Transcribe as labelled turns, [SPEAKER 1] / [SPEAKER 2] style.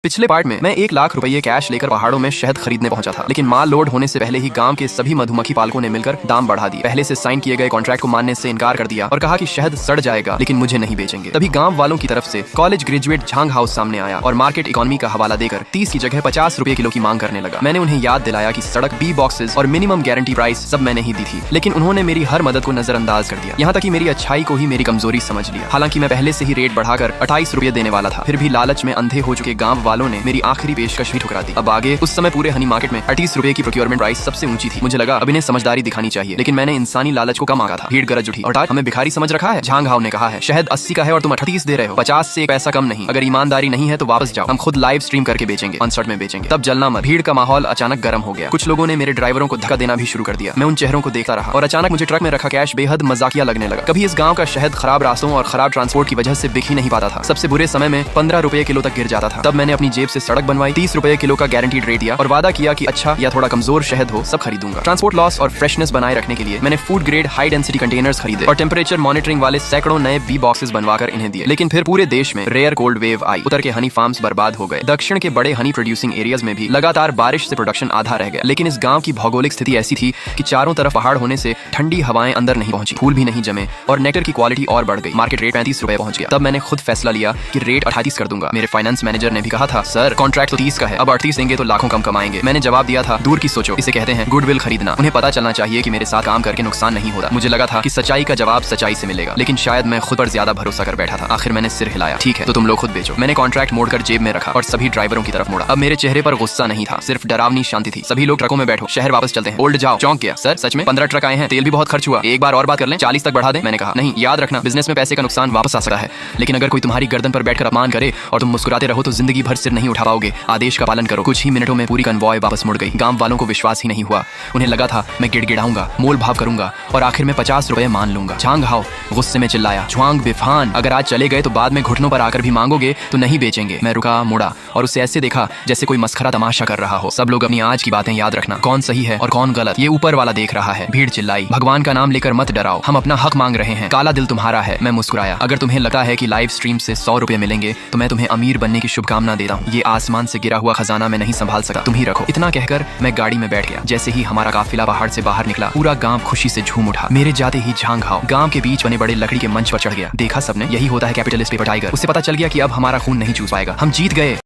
[SPEAKER 1] पिछले पार्ट में मैं 1 लाख रुपए कैश लेकर पहाड़ों में शहद खरीदने पहुंचा था, लेकिन माल लोड होने से पहले ही गांव के सभी मधुमक्खी पालकों ने मिलकर दाम बढ़ा दिए। पहले से साइन किए गए कॉन्ट्रैक्ट को मानने से इनकार कर दिया और कहा कि शहद सड़ जाएगा लेकिन मुझे नहीं बेचेंगे। तभी गांव वालों की तरफ से कॉलेज ग्रेजुएट झांग हाउस सामने आया और मार्केट इकोनॉमी का हवाला देकर 30 की जगह 50 रुपए किलो की मांग करने लगा। मैंने उन्हें याद दिलाया कि सड़क, बी बॉक्सेस और मिनिमम गारंटी प्राइस सब मैंने ही दी थी, लेकिन उन्होंने मेरी हर मदद को नजरअंदाज कर दिया, यहाँ तक कि मेरी अच्छाई को ही मेरी कमजोरी समझ लिया। हालांकि मैं पहले से ही रेट बढ़ाकर 28 रुपए देने वाला था, फिर भी लालच में अंधे हो चुके गांव वालों ने मेरी आखिरी पेशकश भी ठुकरा दी। अब आगे उस समय पूरे हनी मार्केट में 38 रुपए की प्रोक्योरमेंट प्राइस सबसे ऊंची थी। मुझे लगा अब इन्हें समझदारी दिखानी चाहिए, लेकिन मैंने इंसानी लालच को कम मांगा था। भीड़ गरज उठी और आज हमें भिखारी समझ रखा है। झांग हाउ ने कहा है शहद 80 का है और तुम 38 दे रहे हो, 50 से एक पैसा कम नहीं। अगर ईमानदारी नहीं है तो वापस जाओ, हम खुद लाइव स्ट्रीम करके बेचेंगे, अनसर्ट में बेचेंगे, तब जलना मत। भीड़ का माहौल अचानक गर्म हो गया। कुछ लोगों ने मेरे ड्राइवरों को धक्का देना भी शुरू कर दिया। मैं उन चेहरों को देखता रहा और अचानक मुझे ट्रक में रखा कैश बेहद मजाकिया लगने लगा। कभी इस गांव का शहद खराब रास्तों और खराब ट्रांसपोर्ट की वजह से बिक ही नहीं पाता था। सबसे बुरे समय में 15 रुपए किलो तक गिर जाता था। तब मैंने अपनी जेब से सड़क बनवाई, 30 रुपए किलो का गारंटीड रेट दिया और वादा किया कि अच्छा या थोड़ा कमजोर शहद हो सब खरीदूंगा। ट्रांसपोर्ट लॉस और फ्रेशनेस बनाए रखने के लिए मैंने food grade high density containers खरीदे और टेम्परेचर मॉनिटरिंग वाले सैकड़ों नए बी बॉक्सेस बनवाकर इन्हें दिए। लेकिन फिर पूरे देश में रेयर कोल्ड वेव आई। उत्तर के हनी फार्म्स बर्बाद हो गए। दक्षिण के बड़े हनी प्रोड्यूसिंग एरियाज में भी लगातार बारिश से प्रोडक्शन आधा रह गया। लेकिन इस गांव की भौगोलिक स्थिति ऐसी थी कि चारों तरफ पहाड़ होने से ठंडी हवाएं अंदर नहीं पहुंची, फूल भी नहीं जमे और नेक्टर की क्वालिटी और बढ़ गई। मार्केट रेट 35 रुपए पहुंच गया। तब मैंने खुद फैसला लिया कि रेट 38 कर दूंगा। मेरे फाइनेंस मैनेजर ने भी कहा था सर कॉन्ट्रैक्ट तो 30 का है, अब 38 देंगे तो लाखों कम कमाएंगे। मैंने जवाब दिया था दूर की सोचो, इसे कहते हैं गुडविल खरीदना। उन्हें पता चलना चाहिए कि मेरे साथ काम करके नुकसान नहीं होता। मुझे लगा था कि सच्चाई का जवाब सच्चाई से मिलेगा, लेकिन शायद मैं खुद पर ज्यादा भरोसा कर बैठा था। आखिर मैंने सिर हिलाया, ठीक है तो तुम लोग खुद बेचो। मैंने कॉन्ट्रैक्ट मोड़कर जेब में रखा और सभी ड्राइवरों की तरफ मुड़ा। अब मेरे चेहरे पर गुस्सा नहीं था, सिर्फ डरावनी शांति थी। सभी लोग ट्रकों में बैठो, शहर वापस चलते हैं। ओल्ड जाओ। चौंक गया, सर सच में 15 ट्रक आए हैं, तेल भी बहुत खर्च हुआ, एक बार और बात कर लें, 40 तक बढ़ा दें। मैंने कहा नहीं, याद रखना बिजनेस में पैसे का नुकसान वापस आ सकता है, लेकिन अगर कोई तुम्हारी गर्दन पर बैठकर अपमान करे और तुम मुस्कुराते रहो तो जिंदगी भर सिर नहीं उठा पाओगे। आदेश का पालन करो। कुछ ही मिनटों में पूरी कन्वॉय वापस मुड़ गई। गांव वालों को विश्वास ही नहीं हुआ। उन्हें लगा था मैं गिड़गिड़ाऊंगा, मोल भाव करूंगा और आखिर में 50 रुपए मान लूंगा। झांग हाउ गुस्से में चिल्लाया, झुआंग बिफान, अगर आज चले गए तो बाद में घुटनों पर आकर भी मांगोगे तो नहीं बेचेंगे। मैं रुका, मुड़ा और उसे ऐसे देखा जैसे कोई मस्खरा तमाशा कर रहा हो। सब लोग अपनी आज की बातें याद रखना, कौन सही है और कौन गलत ये ऊपर वाला देख रहा है। भीड़ चिल्लाई, भगवान का नाम लेकर मत डराओ, हम अपना हक मांग रहे हैं, काला दिल तुम्हारा है। मैं मुस्कुराया, अगर तुम्हें लगता है कि लाइव स्ट्रीम से 100 रुपए मिलेंगे तो मैं तुम्हें अमीर बनने की शुभकामना देता हूँ। ये आसमान से गिरा हुआ खजाना मैं नहीं संभाल सका, तुम ही रखो। इतना कहकर मैं गाड़ी में बैठ गया। जैसे ही हमारा काफिला पहाड़ से बाहर निकला, पूरा गांव खुशी से झूम उठा। मेरे जाते ही झांग हाउ गांव के बीच बने बड़े लकड़ी के मंच पर चढ़ गया। देखा सबने, यही होता है कैपिटलिस्ट पेपर टाइगर। उसे पता चल गया कि अब हमारा खून नहीं चूस पाएगा, हम जीत गए।